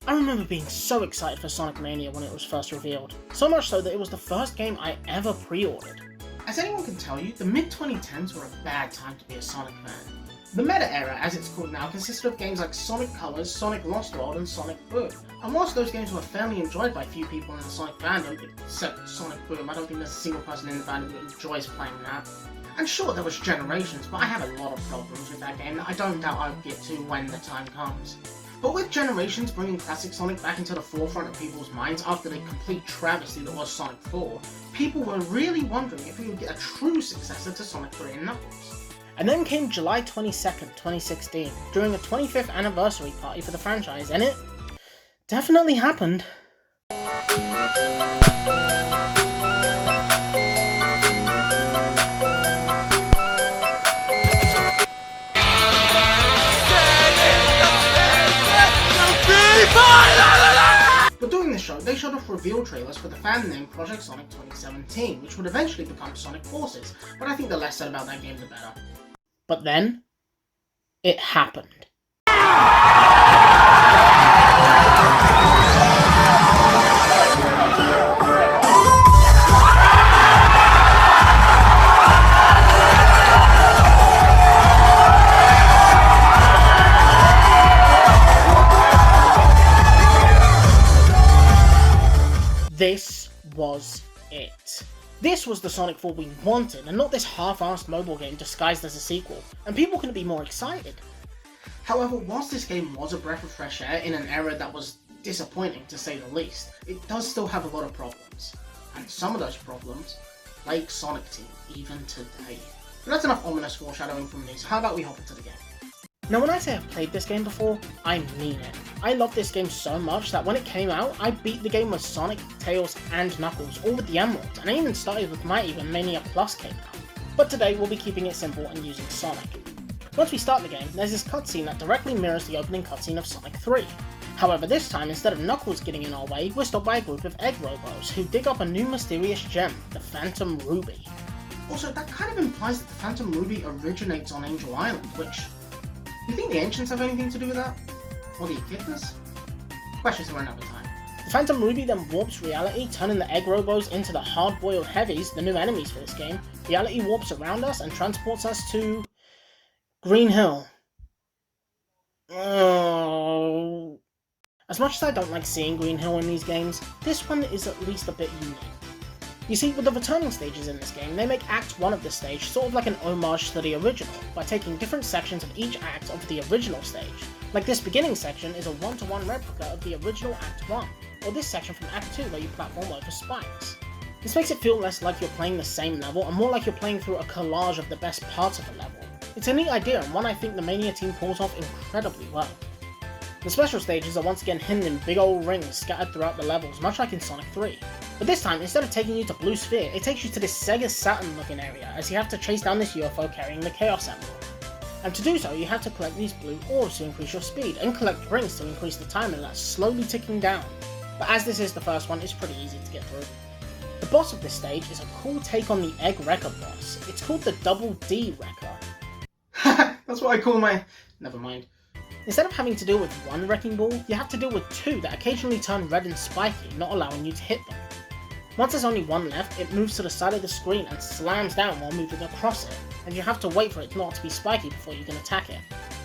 I remember being so excited for Sonic Mania when it was first revealed, so much so that it was the first game I ever pre-ordered. As anyone can tell you, the mid-2010s were a bad time to be a Sonic fan. The Meta era, as it's called now, consisted of games like Sonic Colors, Sonic Lost World, and Sonic Boom. And whilst those games were fairly enjoyed by few people in the Sonic fandom, except Sonic Boom, I don't think there's a single person in the fandom that enjoys playing that. And sure, there was Generations, but I have a lot of problems with that game that I don't doubt I'll get to when the time comes. But with Generations bringing classic Sonic back into the forefront of people's minds after the complete travesty that was Sonic 4, people were really wondering if we would get a true successor to Sonic 3 and Knuckles. And then came July 22nd, 2016, during a 25th anniversary party for the franchise, and it definitely happened. But during the show, they showed off reveal trailers for the fan named Project Sonic 2017, which would eventually become Sonic Forces, but I think the less said about that game the better. But then, it happened. This was it. This was the Sonic 4 we wanted, and not this half-assed mobile game disguised as a sequel, and people couldn't be more excited. However, whilst this game was a breath of fresh air in an era that was disappointing to say the least, it does still have a lot of problems. And some of those problems plague Sonic Team even today. But that's enough ominous foreshadowing from me, so how about we hop into the game? Now when I say I've played this game before, I mean it. I love this game so much that when it came out, I beat the game with Sonic, Tails, and Knuckles, all with the Emerald, and I even started with Mighty when Mania Plus came out. But today we'll be keeping it simple and using Sonic. Once we start the game, there's this cutscene that directly mirrors the opening cutscene of Sonic 3. However, this time, instead of Knuckles getting in our way, we're stopped by a group of egg robos who dig up a new mysterious gem, the Phantom Ruby. Also, that kind of implies that the Phantom Ruby originates on Angel Island, which... you think the Ancients have anything to do with that? Or the Echidnas? Questions for another time. The Phantom Ruby then warps reality, turning the egg robos into the hard-boiled heavies, the new enemies for this game. Reality warps around us and transports us to... Green Hill. Oh. As much as I don't like seeing Green Hill in these games, this one is at least a bit unique. You see, with the returning stages in this game, they make Act 1 of the stage sort of like an homage to the original, by taking different sections of each act of the original stage. Like this beginning section is a one-to-one replica of the original Act 1, or this section from Act 2 where you platform over spikes. This makes it feel less like you're playing the same level, and more like you're playing through a collage of the best parts of the level. It's a neat idea, and one I think the Mania team pulls off incredibly well. The special stages are once again hidden in big old rings scattered throughout the levels, much like in Sonic 3. But this time, instead of taking you to Blue Sphere, it takes you to this Sega Saturn looking area, as you have to chase down this UFO carrying the Chaos Emerald. And to do so, you have to collect these blue orbs to increase your speed, and collect rings to increase the timer that's slowly ticking down. But as this is the first one, it's pretty easy to get through. The boss of this stage is a cool take on the Egg Wrecker boss. It's called the Double D Wrecker. That's what I call my... never mind. Instead of having to deal with one wrecking ball, you have to deal with two that occasionally turn red and spiky, not allowing you to hit them. Once there's only one left, it moves to the side of the screen and slams down while moving across it, and you have to wait for it not to be spiky before you can attack it.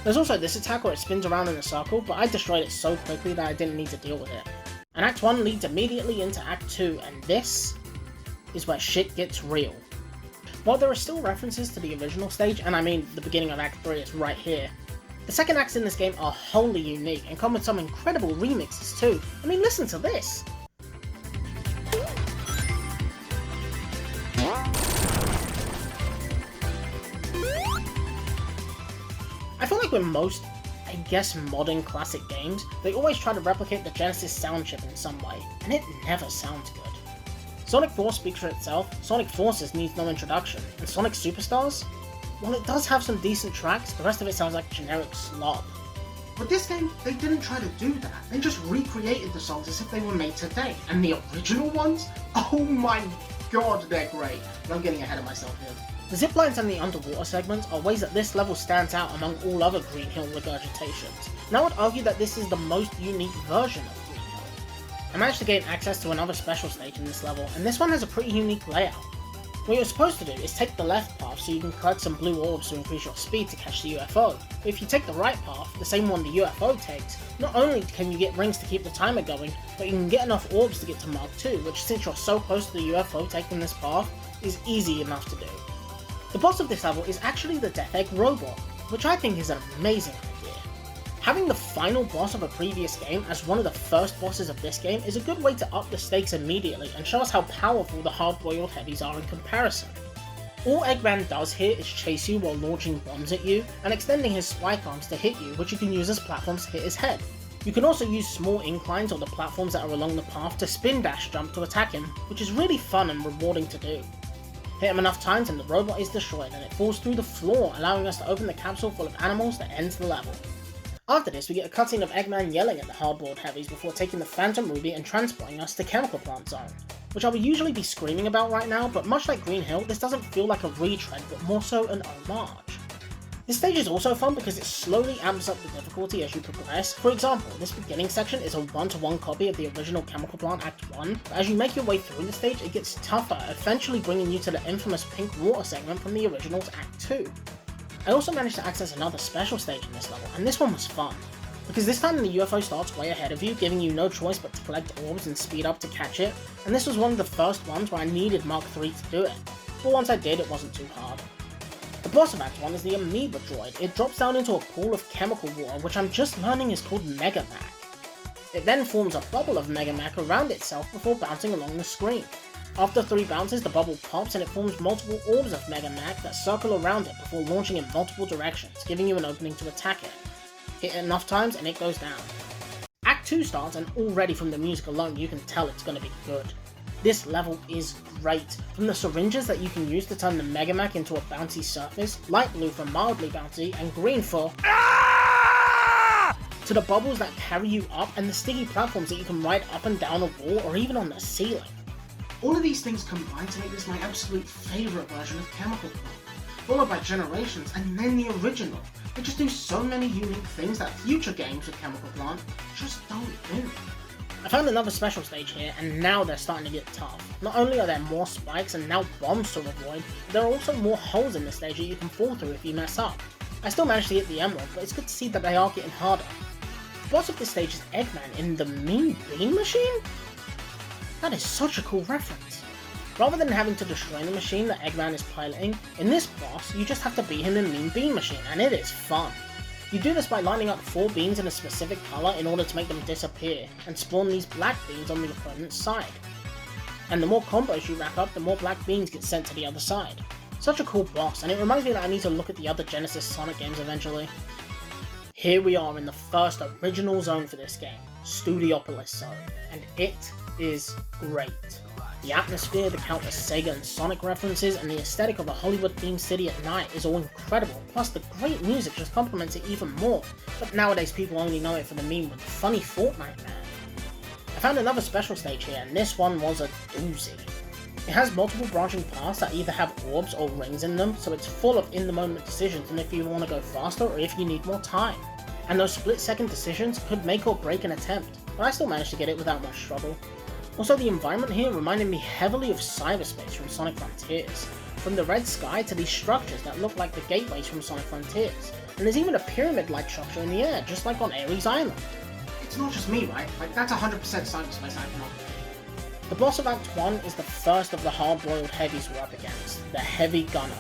There's also this attack where it spins around in a circle, but I destroyed it so quickly that I didn't need to deal with it. And Act 1 leads immediately into Act 2, and this is where shit gets real. While there are still references to the original stage, and I mean the beginning of Act 3 is right here, the second acts in this game are wholly unique and come with some incredible remixes too. I mean, listen to this! I feel like with most, I guess, modern classic games, they always try to replicate the Genesis sound chip in some way, and it never sounds good. Sonic 4 speaks for itself, Sonic Forces needs no introduction, and Sonic Superstars? While it does have some decent tracks, the rest of it sounds like generic slop. With this game, they didn't try to do that. They just recreated the songs as if they were made today. And the original ones? Oh my god, they're great. But I'm getting ahead of myself here. The ziplines and the underwater segments are ways that this level stands out among all other Green Hill regurgitations. and I would argue that this is the most unique version of Green Hill. I managed to gain access to another special stage in this level, and this one has a pretty unique layout. What you're supposed to do is take the left path so you can collect some blue orbs to increase your speed to catch the UFO, but if you take the right path, the same one the UFO takes, not only can you get rings to keep the timer going, but you can get enough orbs to get to Mark 2, which since you're so close to the UFO taking this path, is easy enough to do. The boss of this level is actually the Death Egg robot, which I think is an amazing idea. Having the final boss of a previous game as one of the first bosses of this game is a good way to up the stakes immediately and show us how powerful the hard-boiled heavies are in comparison. All Eggman does here is chase you while launching bombs at you, and extending his spike arms to hit you, which you can use as platforms to hit his head. You can also use small inclines or the platforms that are along the path to spin dash jump to attack him, which is really fun and rewarding to do. Hit him enough times and the robot is destroyed and it falls through the floor, allowing us to open the capsule full of animals that ends the level. After this, we get a cutscene of Eggman yelling at the hardboiled heavies before taking the Phantom Ruby and transporting us to Chemical Plant Zone, which I would usually be screaming about right now, but much like Green Hill, this doesn't feel like a retread, but more so an homage. This stage is also fun because it slowly amps up the difficulty as you progress. For example, this beginning section is a 1-to-1 copy of the original Chemical Plant Act 1, but as you make your way through the stage, it gets tougher, eventually bringing you to the infamous pink water segment from the original's Act 2. I also managed to access another special stage in this level, and this one was fun, because this time the UFO starts way ahead of you, giving you no choice but to collect orbs and speed up to catch it, and this was one of the first ones where I needed Mark 3 to do it, but once I did it wasn't too hard. The boss of Act 1 is the Amoeba Droid. It drops down into a pool of chemical water, which I'm just learning is called Megamac. It then forms a bubble of Megamac around itself before bouncing along the screen. After 3 bounces, the bubble pops and it forms multiple orbs of Megamac that circle around it before launching in multiple directions, giving you an opening to attack it. Hit it enough times and it goes down. Act 2 starts and already from the music alone you can tell it's going to be good. This level is great, from the syringes that you can use to turn the Megamac into a bouncy surface, light blue for mildly bouncy, and green for to the bubbles that carry you up and the sticky platforms that you can ride up and down a wall or even on the ceiling. All of these things combine to make this my absolute favourite version of Chemical Plant, followed by Generations and then the original. They just do so many unique things that future games with Chemical Plant just don't do. I found another special stage here, and now they're starting to get tough. Not only are there more spikes and now bombs to avoid, but there are also more holes in the stage that you can fall through if you mess up. I still managed to get the emerald, but it's good to see that they are getting harder. The boss of this stage is Eggman in the Mean Bean Machine? That is such a cool reference. Rather than having to destroy the machine that Eggman is piloting, in this boss you just have to beat him in Mean Bean Machine, and it is fun. You do this by lining up 4 beans in a specific colour in order to make them disappear, and spawn these black beans on the opponent's side. And the more combos you rack up, the more black beans get sent to the other side. Such a cool boss, and it reminds me that I need to look at the other Genesis Sonic games eventually. Here we are in the first original zone for this game, Studiopolis Zone, and it is great. The atmosphere, the countless Sega and Sonic references, and the aesthetic of a Hollywood-themed city at night is all incredible, plus the great music just complements it even more, but nowadays people only know it for the meme with the funny Fortnite man. I found another special stage here, and this one was a doozy. It has multiple branching paths that either have orbs or rings in them, so it's full of in-the-moment decisions and if you want to go faster or if you need more time. And those split-second decisions could make or break an attempt, but I still managed to get it without much trouble. Also, the environment here reminded me heavily of cyberspace from Sonic Frontiers, from the red sky to these structures that look like the gateways from Sonic Frontiers, and there's even a pyramid-like structure in the air, just like on Ares Island. It's not just me, right? Like, that's 100% cyberspace I cannot. The boss of Act 1 is the first of the hard-boiled heavies we're up against, the Heavy Gunner.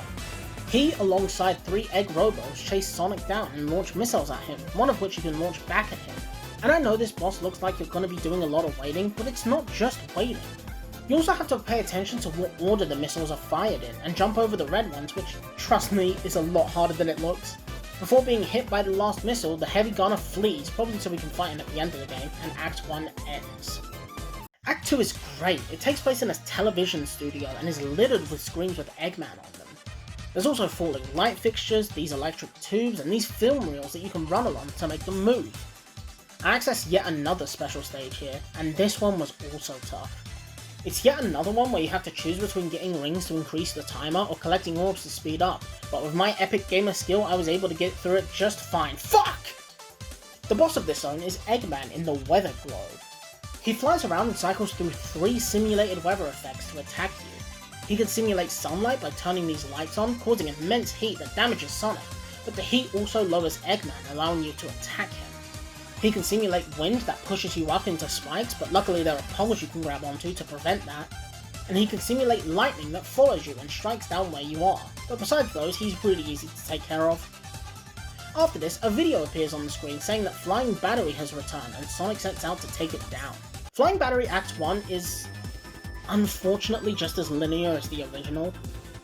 He, alongside 3 egg robots, chase Sonic down and launch missiles at him, one of which you can launch back at him. And I know this boss looks like you're going to be doing a lot of waiting, but it's not just waiting. You also have to pay attention to what order the missiles are fired in, and jump over the red ones, which, trust me, is a lot harder than it looks. Before being hit by the last missile, the Heavy Gunner flees, probably so we can fight him at the end of the game, and Act 1 ends. Act 2 is great. It takes place in a television studio and is littered with screens with Eggman on them. There's also falling light fixtures, these electric tubes, and these film reels that you can run along to make them move. I accessed yet another special stage here, and this one was also tough. It's yet another one where you have to choose between getting rings to increase the timer or collecting orbs to speed up, but with my epic gamer skill I was able to get through it just fine. Fuck! The boss of this zone is Eggman in the Weather Globe. He flies around and cycles through 3 simulated weather effects to attack you. He can simulate sunlight by turning these lights on, causing immense heat that damages Sonic, but the heat also lowers Eggman, allowing you to attack him. He can simulate wind that pushes you up into spikes, but luckily there are poles you can grab onto to prevent that. And he can simulate lightning that follows you and strikes down where you are, but besides those, he's really easy to take care of. After this, a video appears on the screen saying that Flying Battery has returned and Sonic sets out to take it down. Flying Battery Act 1 is unfortunately just as linear as the original.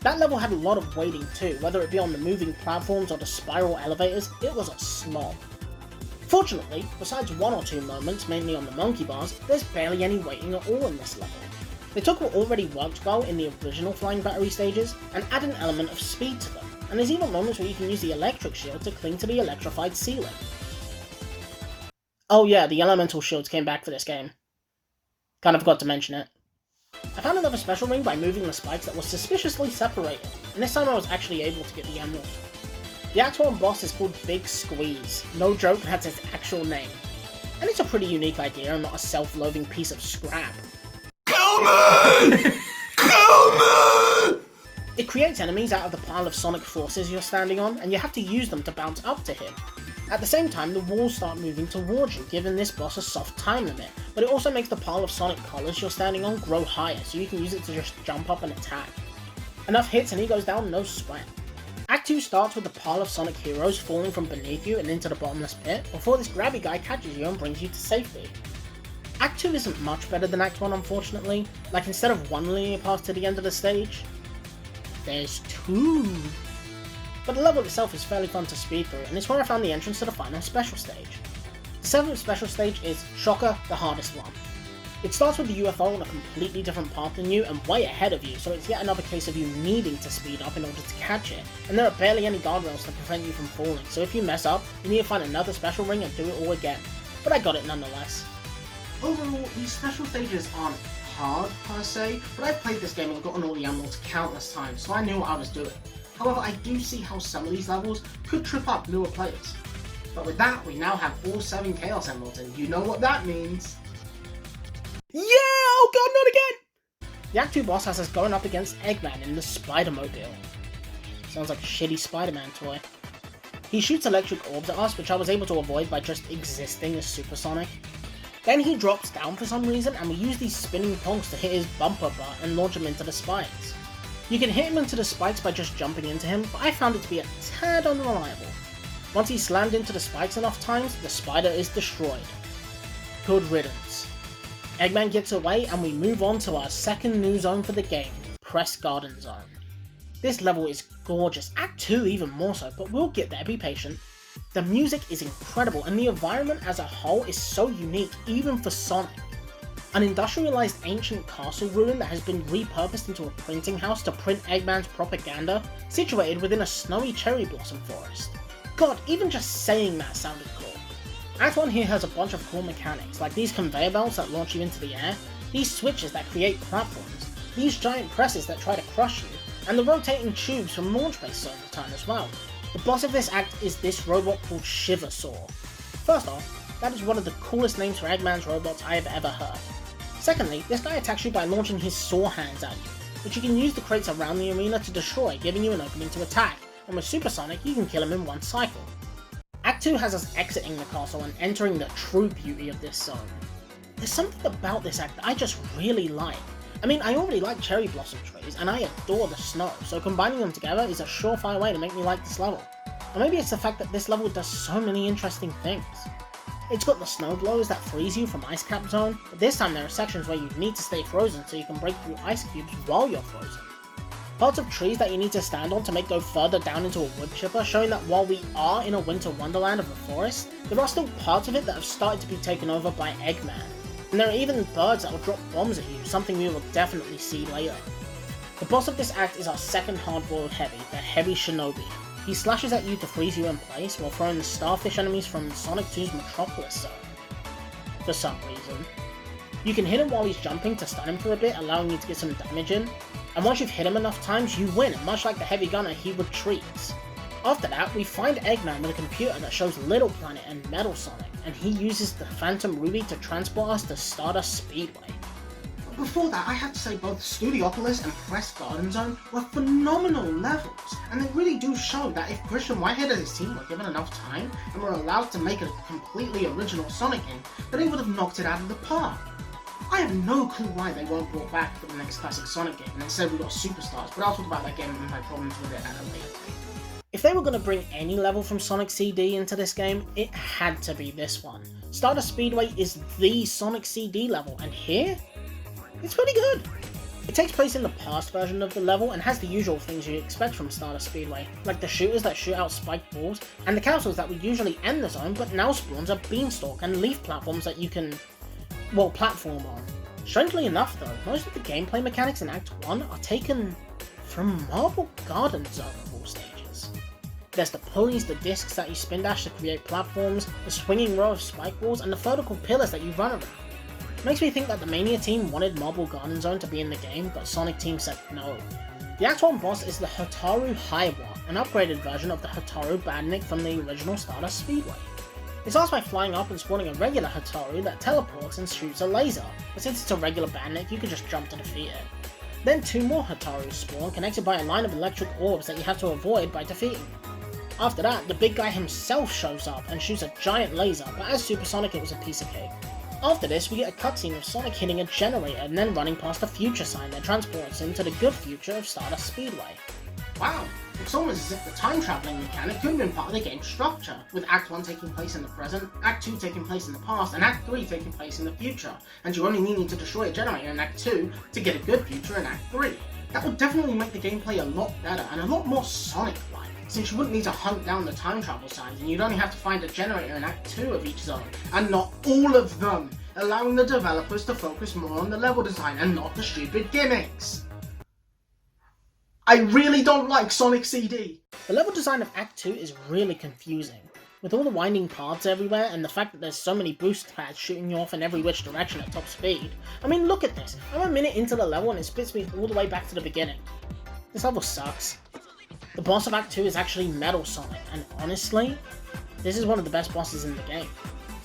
That level had a lot of waiting too, whether it be on the moving platforms or the spiral elevators, it was a slog. Fortunately, besides 1 or 2 moments, mainly on the monkey bars, there's barely any waiting at all in this level. They took what already worked well in the original Flying Battery stages and add an element of speed to them, and there's even moments where you can use the electric shield to cling to the electrified ceiling. Oh yeah, the elemental shields came back for this game. Kind of forgot to mention it. I found another special ring by moving the spikes that was suspiciously separated, and this time I was actually able to get the emerald. The Act 1 boss is called Big Squeeze. No joke, that's its actual name. And it's a pretty unique idea and not a self-loathing piece of scrap. Kill me! Kill me! It creates enemies out of the pile of Sonic forces you're standing on, and you have to use them to bounce up to him. At the same time, the walls start moving towards you, giving this boss a soft time limit, but it also makes the pile of Sonic collars you're standing on grow higher, so you can use it to just jump up and attack. Enough hits and he goes down no sweat. Act 2 starts with a pile of Sonic heroes falling from beneath you and into the bottomless pit, before this grabby guy catches you and brings you to safety. Act 2 isn't much better than Act 1 unfortunately, like instead of 1 linear path to the end of the stage, there's 2. But the level itself is fairly fun to speed through, and it's where I found the entrance to the final special stage. The 7th special stage is, shocker, the hardest one. It starts with the UFO on a completely different path than you and way ahead of you, so it's yet another case of you needing to speed up in order to catch it, and there are barely any guardrails to prevent you from falling, so if you mess up, you need to find another special ring and do it all again. But I got it nonetheless. Overall, these special stages aren't hard per se, but I've played this game and gotten all the emeralds countless times, so I knew what I was doing. However, I do see how some of these levels could trip up newer players. But with that, we now have all 7 Chaos Emeralds, and you know what that means. Yeah! Oh god, not again! The Act 2 boss has us going up against Eggman in the Spider-Mobile. Sounds like a shitty Spider-Man toy. He shoots electric orbs at us, which I was able to avoid by just existing as Supersonic. Then he drops down for some reason, and we use these spinning tongs to hit his bumper butt and launch him into the spikes. You can hit him into the spikes by just jumping into him, but I found it to be a tad unreliable. Once he's slammed into the spikes enough times, the spider is destroyed. Good riddance. Eggman gets away and we move on to our second new zone for the game, Press Garden Zone. This level is gorgeous, Act 2 even more so, but we'll get there, be patient. The music is incredible and the environment as a whole is so unique, even for Sonic. An industrialized ancient castle ruin that has been repurposed into a printing house to print Eggman's propaganda, situated within a snowy cherry blossom forest. God, even just saying that sounded cool. Act 1 here has a bunch of cool mechanics, like these conveyor belts that launch you into the air, these switches that create platforms, these giant presses that try to crush you, and the rotating tubes from launch base zone return as well. The boss of this act is this robot called Shiver Saw. First off, that is one of the coolest names for Eggman's robots I have ever heard. Secondly, this guy attacks you by launching his saw hands at you, which you can use the crates around the arena to destroy, giving you an opening to attack, and with Supersonic you can kill him in one cycle. Act 2 has us exiting the castle and entering the true beauty of this zone. There's something about this act that I just really like. I mean, I already like cherry blossom trees, and I adore the snow, so combining them together is a surefire way to make me like this level. Or maybe it's the fact that this level does so many interesting things. It's got the snow blowers that freeze you from Ice Cap Zone, but this time there are sections where you need to stay frozen so you can break through ice cubes while you're frozen. Parts of trees that you need to stand on to make go further down into a wood chipper, showing that while we are in a winter wonderland of a forest, there are still parts of it that have started to be taken over by Eggman. And there are even birds that will drop bombs at you, something we will definitely see later. The boss of this act is our second hard-boiled heavy, the Heavy Shinobi. He slashes at you to freeze you in place while throwing the starfish enemies from Sonic 2's Metropolis Zone. For some reason. You can hit him while he's jumping to stun him for a bit, allowing you to get some damage in, and once you've hit him enough times, you win, and much like the heavy gunner, he retreats. After that, we find Eggman with a computer that shows Little Planet and Metal Sonic, and he uses the Phantom Ruby to transport us to Stardust Speedway. Before that, I have to say both Studiopolis and Press Garden Zone were phenomenal levels, and they really do show that if Christian Whitehead and his team were given enough time and were allowed to make a completely original Sonic game, then they would have knocked it out of the park. I have no clue why they weren't brought back for the next classic Sonic game, and instead we got Superstars, but I'll talk about that game and my problems with it at a later date. If they were going to bring any level from Sonic CD into this game, it had to be this one. Stardust Speedway is the Sonic CD level, and here, it's pretty good. It takes place in the past version of the level and has the usual things you expect from Stardust Speedway, like the shooters that shoot out spiked balls, and the castles that would usually end the zone but now spawns a beanstalk and leaf platforms that you can, well, platform on. Strangely enough though, most of the gameplay mechanics in Act 1 are taken from Marble Garden Zone of all stages. There's the pulleys, the discs that you spin dash to create platforms, the swinging row of spike walls, and the vertical pillars that you run around. Makes me think that the Mania team wanted Marble Garden Zone to be in the game, but Sonic team said no. The Act 1 boss is the Hotaru Hiwa, an upgraded version of the Hotaru Badnik from the original Stardust Speedway. It starts by flying up and spawning a regular Hotaru that teleports and shoots a laser, but since it's a regular Badnik, you can just jump to defeat it. Then 2 more Hotarus spawn, connected by a line of electric orbs that you have to avoid by defeating them. After that, the big guy himself shows up and shoots a giant laser, but as Super Sonic it was a piece of cake. After this, we get a cutscene of Sonic hitting a generator and then running past a future sign that transports him to the good future of Stardust Speedway. Wow, it's almost as if the time travelling mechanic could have been part of the game's structure, with Act 1 taking place in the present, Act 2 taking place in the past, and Act 3 taking place in the future, and you only needing to destroy a generator in Act 2 to get a good future in Act 3. That would definitely make the gameplay a lot better and a lot more Sonic-like, since you wouldn't need to hunt down the time travel signs and you'd only have to find a generator in Act 2 of each zone, and not all of them, allowing the developers to focus more on the level design and not the stupid gimmicks. I really don't like Sonic CD! The level design of Act 2 is really confusing, with all the winding paths everywhere and the fact that there's so many boost pads shooting you off in every which direction at top speed. I mean, look at this, I'm a minute into the level and it spits me all the way back to the beginning. This level sucks. The boss of Act 2 is actually Metal Sonic, and honestly, this is one of the best bosses in the game.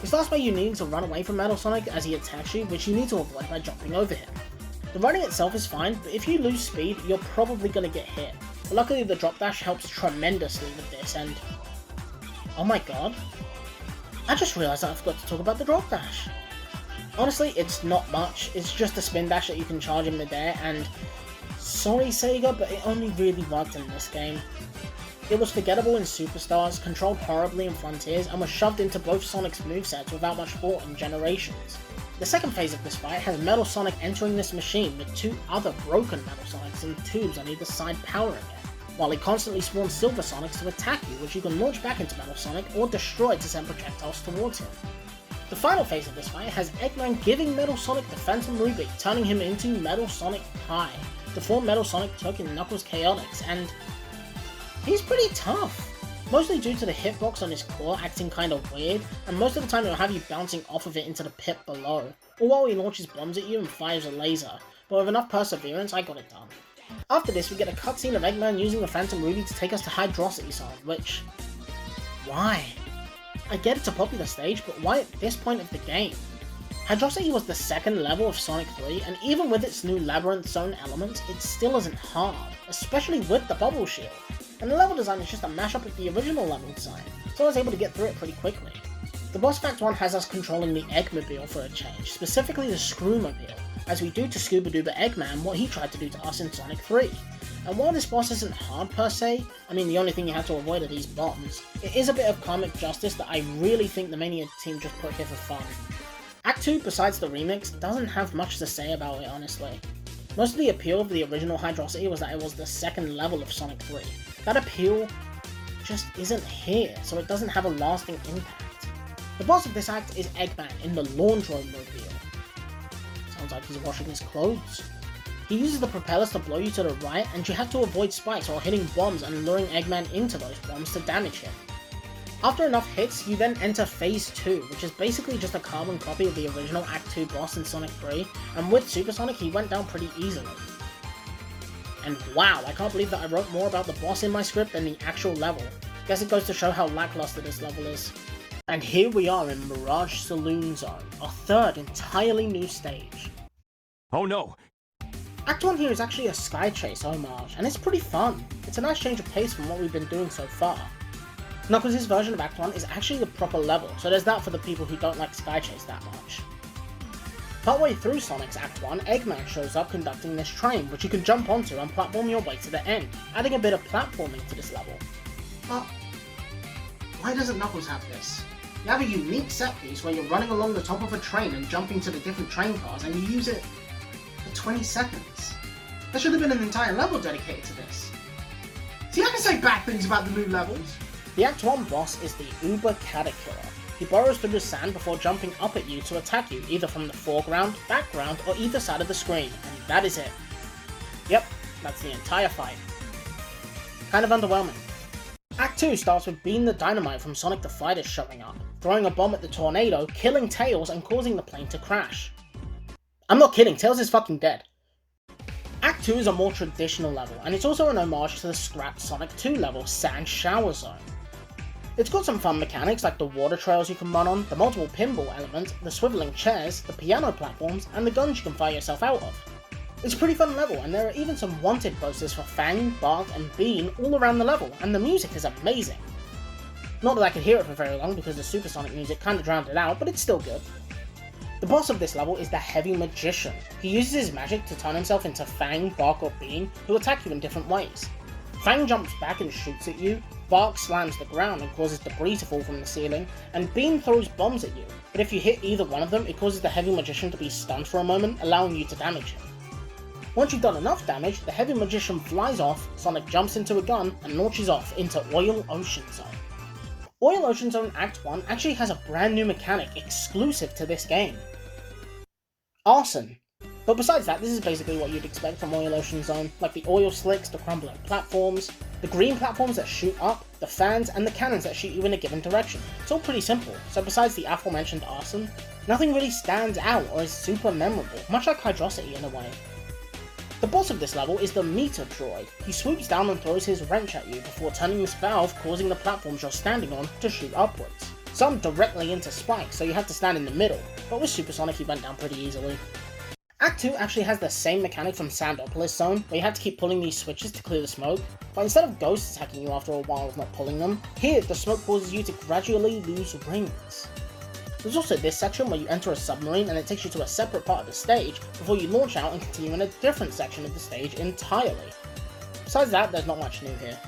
It starts by you needing to run away from Metal Sonic as he attacks you, which you need to avoid by jumping over him. The running itself is fine, but if you lose speed, you're probably going to get hit. But luckily the drop dash helps tremendously with this, and oh my god, I just realised that I forgot to talk about the drop dash. Honestly, it's not much, it's just a spin dash that you can charge in midair, and sorry Sega, but it only really worked in this game. It was forgettable in Superstars, controlled horribly in Frontiers, and was shoved into both Sonic's movesets without much thought in Generations. The second phase of this fight has Metal Sonic entering this machine with 2 other broken Metal Sonics in tubes on either side powering it, while he constantly spawns Silver Sonics to attack you, which you can launch back into Metal Sonic or destroy to send projectiles towards him. The final phase of this fight has Eggman giving Metal Sonic the Phantom Ruby, turning him into Metal Sonic Pi, the form Metal Sonic took in Knuckles Chaotix, and he's pretty tough. Mostly due to the hitbox on his core acting kinda weird, and most of the time it'll have you bouncing off of it into the pit below, or while he launches bombs at you and fires a laser, but with enough perseverance I got it done. After this we get a cutscene of Eggman using the Phantom Ruby to take us to Hydrocity Zone, which... why? I get it's a popular stage, but why at this point of the game? Hydrocity was the second level of Sonic 3, and even with its new Labyrinth Zone elements, it still isn't hard, especially with the bubble shield. And the level design is just a mashup of the original level design, so I was able to get through it pretty quickly. The boss of Act 1 has us controlling the Eggmobile for a change, specifically the Screwmobile, as we do to Scuba Duba Eggman what he tried to do to us in Sonic 3. And while this boss isn't hard per se, I mean the only thing you have to avoid are these bombs, it is a bit of comic justice that I really think the Mania team just put here for fun. Act 2, besides the remix, doesn't have much to say about it honestly. Most of the appeal of the original Hydrocity was that it was the second level of Sonic 3. That appeal just isn't here, so it doesn't have a lasting impact. The boss of this act is Eggman in the Laundromobile. Sounds like he's washing his clothes. He uses the propellers to blow you to the right, and you have to avoid spikes while hitting bombs and luring Eggman into those bombs to damage him. After enough hits, you then enter Phase 2, which is basically just a carbon copy of the original Act 2 boss in Sonic 3, and with Super Sonic he went down pretty easily. And wow, I can't believe that I wrote more about the boss in my script than the actual level. Guess it goes to show how lackluster this level is. And here we are in Mirage Saloon Zone, our third entirely new stage. Oh no! Act 1 here is actually a Sky Chase homage, and it's pretty fun. It's a nice change of pace from what we've been doing so far. Knuckles' version of Act 1 is actually the proper level, so there's that for the people who don't like Sky Chase that much. Partway through Sonic's Act 1, Eggman shows up conducting this train, which you can jump onto and platform your way to the end, adding a bit of platforming to this level. But why doesn't Knuckles have this? You have a unique set piece where you're running along the top of a train and jumping to the different train cars, and you use it for 20 seconds. There should have been an entire level dedicated to this. See, I can say bad things about the new levels. The Act 1 boss is the Uber Caterpillar. He burrows through the sand before jumping up at you to attack you either from the foreground, background, or either side of the screen, and that is it. Yep, that's the entire fight. Kind of underwhelming. Act 2 starts with Bean the Dynamite from Sonic the Fighter showing up, throwing a bomb at the tornado, killing Tails, and causing the plane to crash. I'm not kidding, Tails is fucking dead. Act 2 is a more traditional level, and it's also an homage to the scrapped Sonic 2 level, Sand Shower Zone. It's got some fun mechanics like the water trails you can run on, the multiple pinball elements, the swiveling chairs, the piano platforms, and the guns you can fire yourself out of. It's a pretty fun level, and there are even some wanted posters for Fang, Bark, and Bean all around the level, and the music is amazing. Not that I could hear it for very long because the Supersonic music kinda drowned it out, but it's still good. The boss of this level is the Heavy Magician. He uses his magic to turn himself into Fang, Bark, or Bean, who attack you in different ways. Fang jumps back and shoots at you, Bark slams the ground and causes debris to fall from the ceiling, and Bean throws bombs at you, but if you hit either one of them, it causes the Heavy Magician to be stunned for a moment, allowing you to damage him. Once you've done enough damage, the Heavy Magician flies off, Sonic jumps into a gun, and launches off into Oil Ocean Zone. Oil Ocean Zone Act 1 actually has a brand new mechanic exclusive to this game. Arson. But besides that, this is basically what you'd expect from Oil Ocean Zone, like the oil slicks, the crumbling platforms, the green platforms that shoot up, the fans, and the cannons that shoot you in a given direction. It's all pretty simple, so besides the aforementioned arson, nothing really stands out or is super memorable, much like Hydrocity in a way. The boss of this level is the Meter Droid. He swoops down and throws his wrench at you before turning his valve, causing the platforms you're standing on to shoot upwards. Some directly into spikes, so you have to stand in the middle, but with Supersonic he went down pretty easily. Act 2 actually has the same mechanic from Studiopolis Zone, where you have to keep pulling these switches to clear the smoke, but instead of ghosts attacking you after a while of not pulling them, here the smoke causes you to gradually lose rings. There's also this section where you enter a submarine and it takes you to a separate part of the stage before you launch out and continue in a different section of the stage entirely. Besides that, there's not much new here.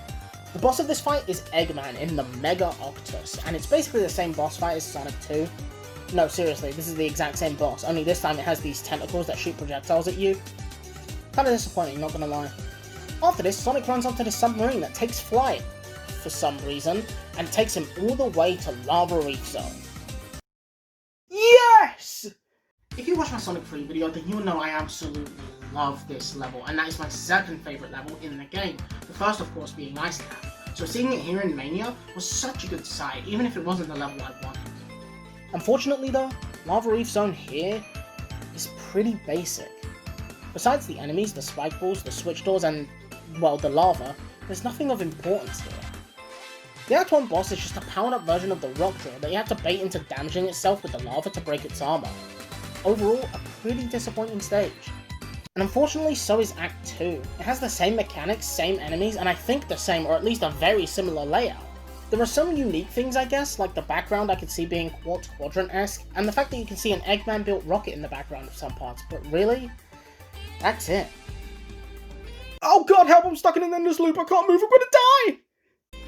The boss of this fight is Eggman in the Mega Octus, and it's basically the same boss fight as Sonic 2. No, seriously, this is the exact same boss, only this time it has these tentacles that shoot projectiles at you. Kinda disappointing, not gonna lie. After this, Sonic runs onto the submarine that takes flight, for some reason, and takes him all the way to Lava Reef Zone. Yes! If you watch my Sonic 3 video, then you'll know I absolutely love this level, and that is my second favourite level in the game. The first, of course, being Ice Cap. So seeing it here in Mania was such a good sight, even if it wasn't the level I wanted. Unfortunately though, Lava Reef Zone here is pretty basic. Besides the enemies, the spike balls, the switch doors, and, well, the lava, there's nothing of importance here. The Act 1 boss is just a powered up version of the rock drill that you have to bait into damaging itself with the lava to break its armor. Overall, a pretty disappointing stage. And unfortunately, so is Act 2. It has the same mechanics, same enemies, and I think the same, or at least a very similar layout. There are some unique things, I guess, like the background I could see being Quartz Quadrant-esque, and the fact that you can see an Eggman-built rocket in the background of some parts, but really, that's it. Oh god, help, I'm stuck in an endless loop, I can't move, I'm gonna die!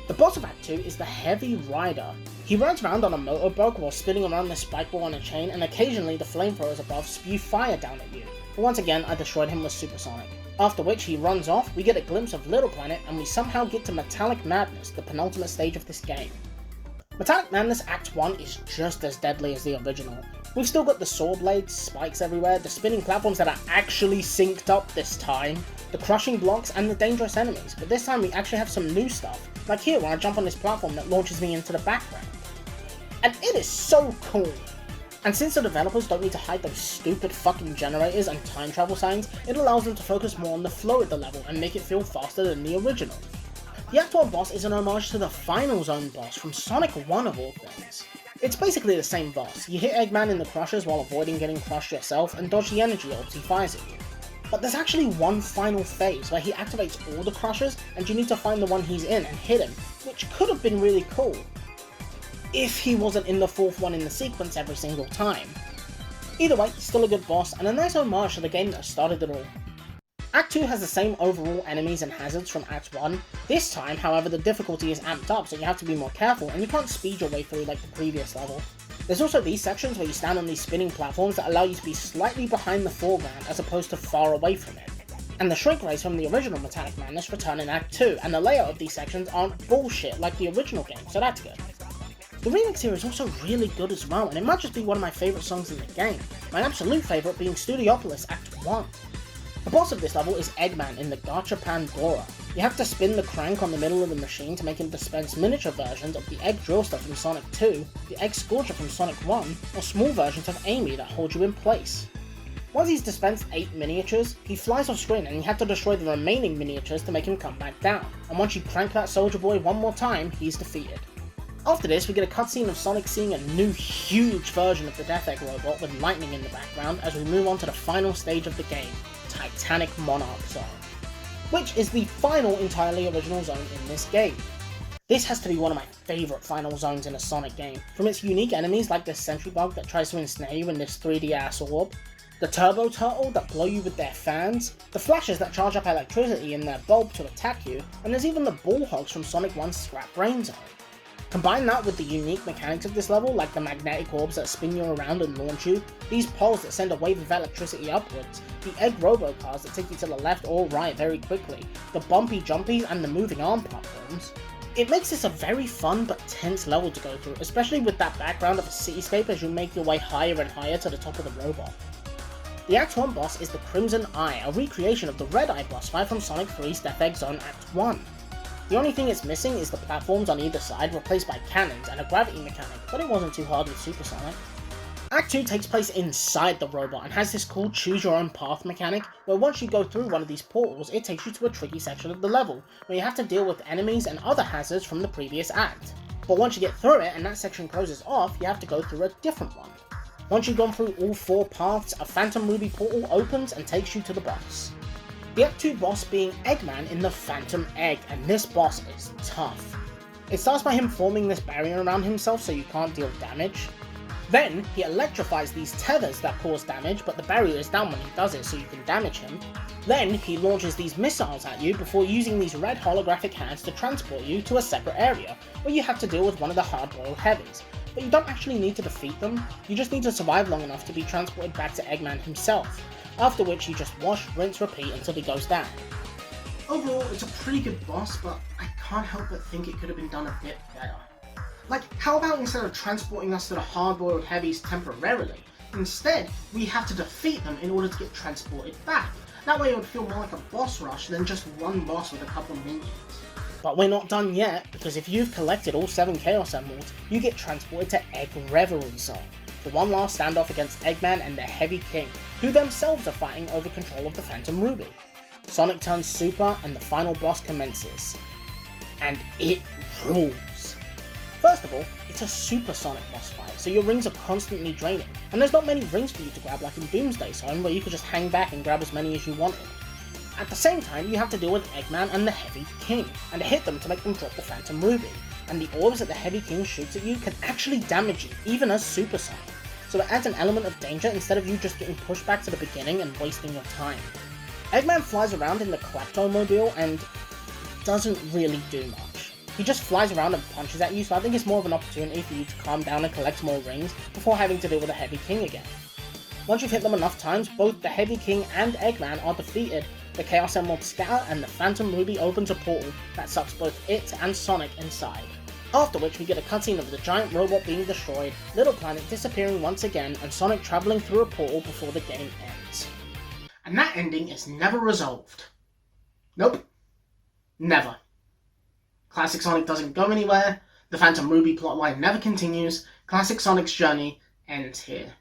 The boss of Act 2 is the Heavy Rider. He rides around on a motorbike while spinning around this spike ball on a chain, and occasionally the flamethrowers above spew fire down at you. But once again, I destroyed him with Supersonic. After which he runs off, we get a glimpse of Little Planet, and we somehow get to Metallic Madness, the penultimate stage of this game. Metallic Madness Act 1 is just as deadly as the original. We've still got the saw blades, spikes everywhere, the spinning platforms that are actually synced up this time, the crushing blocks, and the dangerous enemies, but this time we actually have some new stuff, like here when I jump on this platform that launches me into the background. And it is so cool! And since the developers don't need to hide those stupid fucking generators and time travel signs, it allows them to focus more on the flow of the level and make it feel faster than the original. The Act 1 boss is an homage to the Final Zone boss from Sonic 1 of all things. It's basically the same boss. You hit Eggman in the crushers while avoiding getting crushed yourself and dodge the energy orbs he fires at you. But there's actually one final phase where he activates all the crushers and you need to find the one he's in and hit him, which could have been really cool, if he wasn't in the 4th one in the sequence every single time. Either way, still a good boss and a nice homage to the game that started it all. Act 2 has the same overall enemies and hazards from Act 1. This time, however, the difficulty is amped up so you have to be more careful and you can't speed your way through like the previous level. There's also these sections where you stand on these spinning platforms that allow you to be slightly behind the foreground as opposed to far away from it. And the shrink rays from the original Metallic Madness return in Act 2, and the layout of these sections aren't bullshit like the original game, so that's good. The remix here is also really good as well, and it might just be one of my favourite songs in the game, my absolute favourite being Studiopolis Act 1. The boss of this level is Eggman in the Gachapan Dora. You have to spin the crank on the middle of the machine to make him dispense miniature versions of the Egg Drillster from Sonic 2, the Egg Scorcher from Sonic 1, or small versions of Amy that hold you in place. Once he's dispensed 8 miniatures, he flies off screen and you have to destroy the remaining miniatures to make him come back down, and once you crank that Soldier Boy one more time, he's defeated. After this, we get a cutscene of Sonic seeing a new huge version of the Death Egg robot with lightning in the background as we move on to the final stage of the game, Titanic Monarch Zone, which is the final entirely original zone in this game. This has to be one of my favourite final zones in a Sonic game, from its unique enemies like this sentry bug that tries to ensnare you in this 3D ass orb, the Turbo Turtle that blow you with their fans, the Flashes that charge up electricity in their bulb to attack you, and there's even the Ball Hogs from Sonic 1's Scrap Brain Zone. Combine that with the unique mechanics of this level, like the magnetic orbs that spin you around and launch you, these poles that send a wave of electricity upwards, the egg robocars that take you to the left or right very quickly, the bumpy jumpies and the moving arm platforms. It makes this a very fun but tense level to go through, especially with that background of a cityscape as you make your way higher and higher to the top of the robot. The Act 1 boss is the Crimson Eye, a recreation of the Red Eye boss fight from Sonic 3's Death Egg Zone Act 1. The only thing it's missing is the platforms on either side replaced by cannons and a gravity mechanic, but it wasn't too hard with Super Sonic. Act 2 takes place inside the robot and has this cool choose your own path mechanic, where once you go through one of these portals it takes you to a tricky section of the level, where you have to deal with enemies and other hazards from the previous act. But once you get through it and that section closes off, you have to go through a different one. Once you've gone through all 4 paths, a Phantom Ruby portal opens and takes you to the boss. The Act 2 boss being Eggman in the Phantom Egg, and this boss is tough. It starts by him forming this barrier around himself so you can't deal damage. Then, he electrifies these tethers that cause damage, but the barrier is down when he does it so you can damage him. Then, he launches these missiles at you before using these red holographic hands to transport you to a separate area, where you have to deal with one of the hard-boiled heavies. But you don't actually need to defeat them, you just need to survive long enough to be transported back to Eggman himself, after which you just wash, rinse, repeat until he goes down. Overall, it's a pretty good boss, but I can't help but think it could have been done a bit better. Like, how about instead of transporting us to the hard-boiled heavies temporarily, instead we have to defeat them in order to get transported back? That way it would feel more like a boss rush than just one boss with a couple of minions. But we're not done yet, because if you've collected all 7 Chaos Emeralds, you get transported to Reverie Zone, for one last standoff against Eggman and the Heavy King, who themselves are fighting over control of the Phantom Ruby. Sonic turns super and the final boss commences. And it rules. First of all, it's a Super Sonic boss fight, so your rings are constantly draining, and there's not many rings for you to grab like in Doomsday Zone, where you could just hang back and grab as many as you wanted. At the same time, you have to deal with Eggman and the Heavy King, and hit them to make them drop the Phantom Ruby, and the orbs that the Heavy King shoots at you can actually damage you, even as Super Sonic, so it adds an element of danger instead of you just getting pushed back to the beginning and wasting your time. Eggman flies around in the Kleptomobile and doesn't really do much. He just flies around and punches at you, so I think it's more of an opportunity for you to calm down and collect more rings before having to deal with the Heavy King again. Once you've hit them enough times, both the Heavy King and Eggman are defeated, the Chaos Emeralds scatter, and the Phantom Ruby opens a portal that sucks both it and Sonic inside. After which we get a cutscene of the giant robot being destroyed, Little Planet disappearing once again, and Sonic travelling through a portal before the game ends. And that ending is never resolved. Nope. Never. Classic Sonic doesn't go anywhere, the Phantom Ruby plotline never continues, Classic Sonic's journey ends here.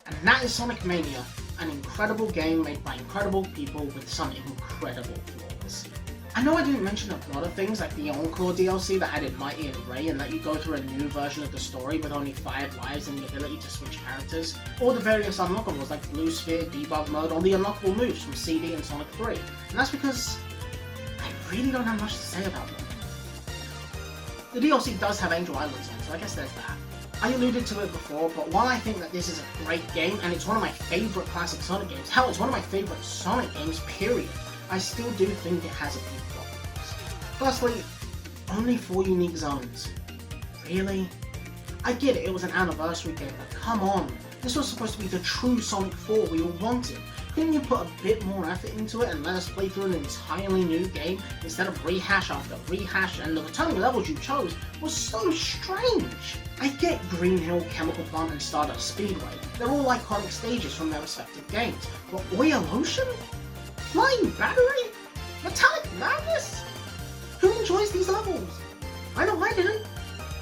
And that is Sonic Mania, an incredible game made by incredible people with some incredible flaws. is. I know I didn't mention a lot of things like the Encore DLC that added Mighty and Ray and let you go through a new version of the story with only 5 lives and the ability to switch characters, or the various unlockables like Blue Sphere, Debug Mode, or the unlockable moves from CD and Sonic 3. And that's because I really don't have much to say about them. The DLC does have Angel Islands on, so I guess there's that. I alluded to it before, but while I think that this is a great game, and it's one of my favourite classic Sonic games, hell, it's one of my favourite Sonic games, period, I still do think it has a few problems. Firstly, only 4 unique zones. Really? I get it, it was an anniversary game, but come on. This was supposed to be the true Sonic 4 we all wanted. Couldn't you put a bit more effort into it and let us play through an entirely new game instead of rehash after rehash, and the returning levels you chose was so strange? I get Green Hill, Chemical Plant, and Stardust Speedway. They're all iconic stages from their respective games. But Oil Ocean? Flying Battery? Metallic Madness? Who enjoys these levels? I know I didn't.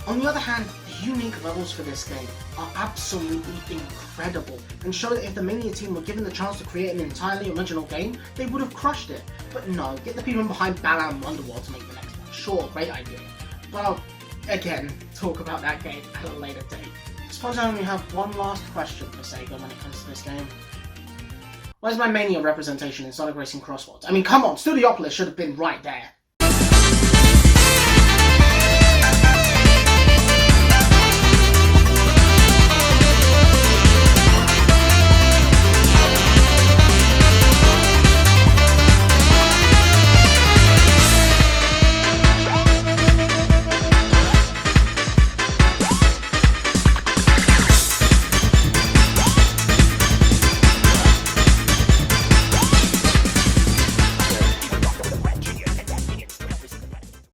On the other hand, the unique levels for this game are absolutely incredible and show that if the Mania team were given the chance to create an entirely original game, they would have crushed it. But no, get the people behind Balan Wonderworld to make the next one. Sure, great idea. But I'll, again, talk about that game at a later date. I suppose I only have one last question for Sega when it comes to this game. Where's my Mania representation in Sonic Racing Crossworlds? I mean, come on, Studiopolis should have been right there.